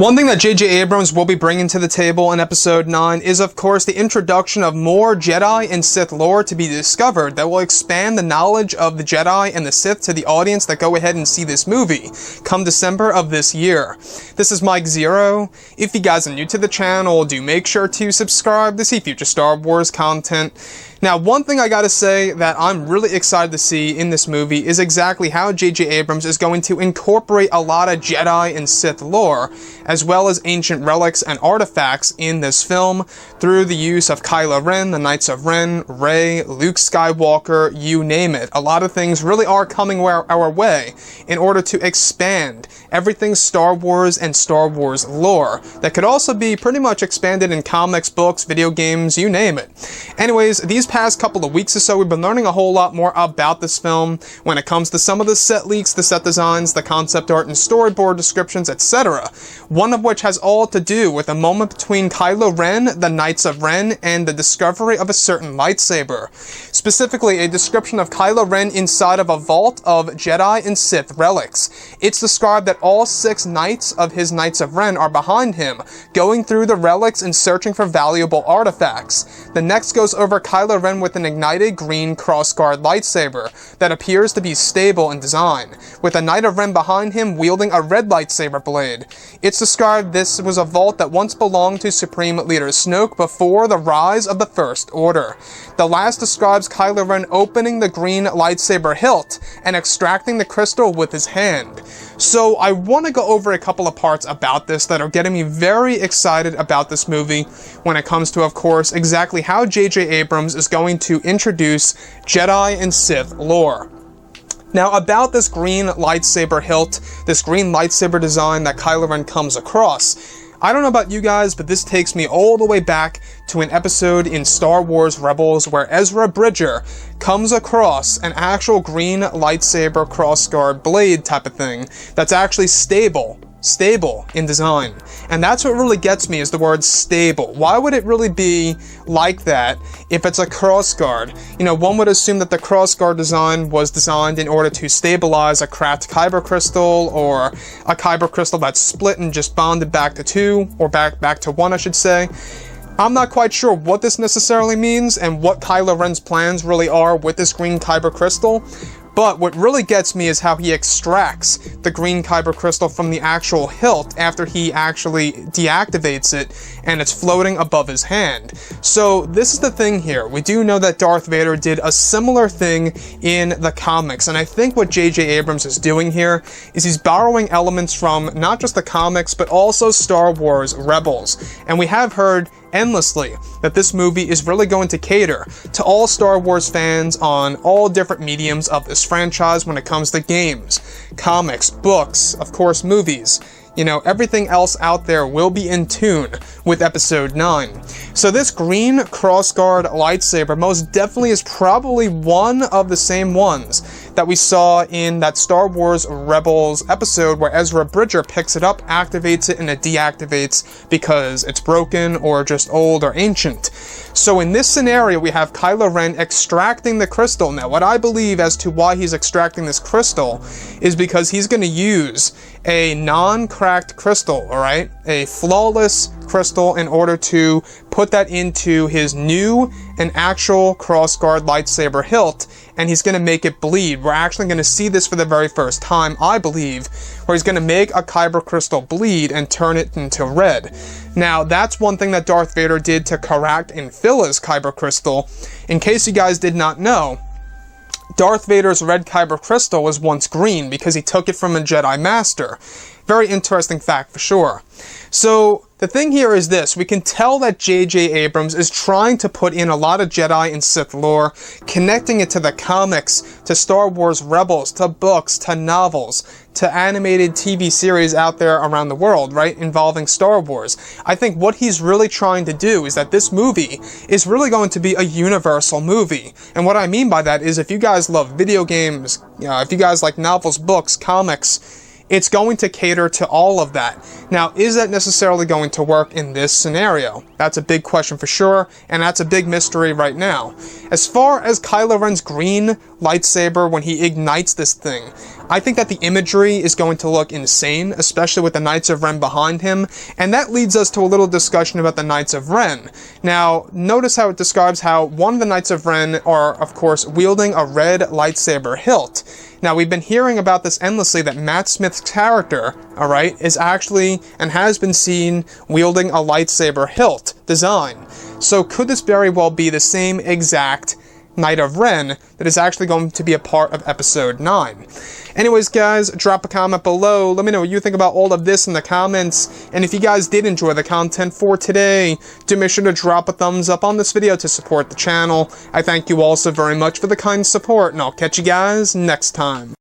One thing that J.J. Abrams will be bringing to the table in Episode 9 is, of course, the introduction of more Jedi and Sith lore to be discovered that will expand the knowledge of the Jedi and the Sith to the audience that go ahead and see this movie come December of this year. This is Mike Zero. If you guys are new to the channel, do make sure to subscribe to see future Star Wars content. Now, one thing I gotta say that I'm really excited to see in this movie is exactly how J.J. Abrams is going to incorporate a lot of Jedi and Sith lore, as well as ancient relics and artifacts in this film through the use of Kylo Ren, the Knights of Ren, Rey, Luke Skywalker, you name it. A lot of things really are coming our way in order to expand everything Star Wars and Star Wars lore that could also be pretty much expanded in comics, books, video games, you name it. Anyways, these past couple of weeks or so, we've been learning a whole lot more about this film when it comes to some of the set leaks, the set designs, the concept art and storyboard descriptions, etc. One of which has all to do with a moment between Kylo Ren, the Knights of Ren, and the discovery of a certain lightsaber. Specifically, a description of Kylo Ren inside of a vault of Jedi and Sith relics. It's described that all 6 knights of his Knights of Ren are behind him, going through the relics and searching for valuable artifacts. The next goes over Kylo Ren with an ignited green crossguard lightsaber that appears to be stable in design, with a Knight of Ren behind him wielding a red lightsaber blade. It's described this was a vault that once belonged to Supreme Leader Snoke before the rise of the First Order. The last describes Kylo Ren opening the green lightsaber hilt and extracting the crystal with his hand. So I want to go over a couple of parts about this that are getting me very excited about this movie when it comes to, of course, exactly how J.J. Abrams is going to introduce Jedi and Sith lore. Now, about this green lightsaber hilt, this green lightsaber design that Kylo Ren comes across, I don't know about you guys, but this takes me all the way back to an episode in Star Wars Rebels where Ezra Bridger comes across an actual green lightsaber crossguard blade type of thing that's actually stable in design. And that's what really gets me is the word stable. Why would it really be like that if it's a crossguard? You know, one would assume that the crossguard design was designed in order to stabilize a cracked kyber crystal, or a kyber crystal that's split and just bonded back to 2, or back to 1, I should say. I'm not quite sure what this necessarily means and what Kylo Ren's plans really are with this green kyber crystal. But what really gets me is how he extracts the green kyber crystal from the actual hilt after he actually deactivates it and it's floating above his hand. So this is the thing here. We do know that Darth Vader did a similar thing in the comics, and I think what J.J. Abrams is doing here is he's borrowing elements from not just the comics but also Star Wars Rebels. And we have heard endlessly that this movie is really going to cater to all Star Wars fans on all different mediums of this franchise when it comes to games, comics, books, of course movies. You know, everything else out there will be in tune with Episode 9. So this green crossguard lightsaber most definitely is probably one of the same ones that we saw in that Star Wars Rebels episode where Ezra Bridger picks it up, activates it, and it deactivates because it's broken or just old or ancient. So in this scenario, we have Kylo Ren extracting the crystal. Now, what I believe as to why he's extracting this crystal is because he's going to use a non-cracked crystal, alright? A flawless crystal in order to put that into his new and actual crossguard lightsaber hilt, and he's going to make it bleed. We're actually going to see this for the very first time, I believe, where he's going to make a kyber crystal bleed and turn it into red. Now, that's one thing that Darth Vader did to correct and fill his kyber crystal. In case you guys did not know, Darth Vader's red kyber crystal was once green because he took it from a Jedi Master. Very interesting fact for sure. So, the thing here is this, we can tell that J.J. Abrams is trying to put in a lot of Jedi and Sith lore, connecting it to the comics, to Star Wars Rebels, to books, to novels, to animated TV series out there around the world, right, involving Star Wars. I think what he's really trying to do is that this movie is really going to be a universal movie. And what I mean by that is if you guys love video games, if you guys like novels, books, comics, it's going to cater to all of that. Now, is that necessarily going to work in this scenario? That's a big question for sure, and that's a big mystery right now. As far as Kylo Ren's green lightsaber, when he ignites this thing, I think that the imagery is going to look insane, especially with the Knights of Ren behind him, and that leads us to a little discussion about the Knights of Ren. Now, notice how it describes how one of the Knights of Ren are, of course, wielding a red lightsaber hilt. Now, we've been hearing about this endlessly, that Matt Smith's character, alright, is actually, and has been seen, wielding a lightsaber hilt design. So could this very well be the same exact Knight of Ren that is actually going to be a part of Episode 9? Anyways, guys, drop a comment below. Let me know what you think about all of this in the comments. And if you guys did enjoy the content for today, do make sure to drop a thumbs up on this video to support the channel. I thank you all so very much for the kind support, and I'll catch you guys next time.